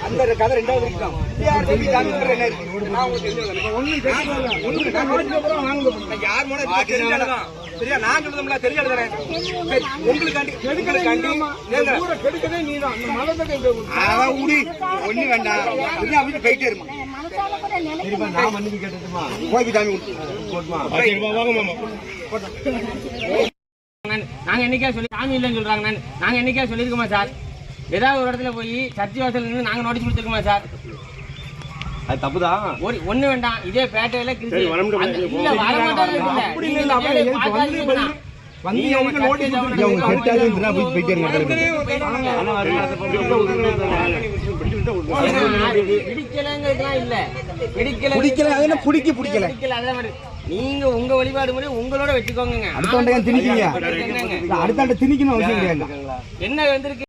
அந்த கதை ரெண்டாவது இருக்கும். யார் சரியா? நான் சொல்லுதா தெரியாது தரேன். உங்களுக்காண்டி கெடுக்கதே நீதான். ஒண்ணு வேண்டாம், அவங்க போயிட்டே இருமா. நான் மன்னிப்பு கேட்டுமா கோபி சாமி நாங்க என்னைக்கா சொல்லி சாமி இல்லைன்னு சொல்றாங்க. நாங்க என்னைக்கா சொல்லியிருக்கோமா சார்? ஏதாவது ஒரு இடத்துல போய் சர்ச்சை வாசல் நின்று நாங்க நோட்டீஸ் கொடுத்துருக்கோமா சார்? அது தப்புதான். ஒண்ணு வேண்டாம். இதே பேட்டையில நீங்க உங்க வழிபாடு முறை உங்களோட வச்சுக்கோங்க. அடுத்த திணிக்கணும் அவசியம் கிடையாது. என்ன வந்திருக்கு?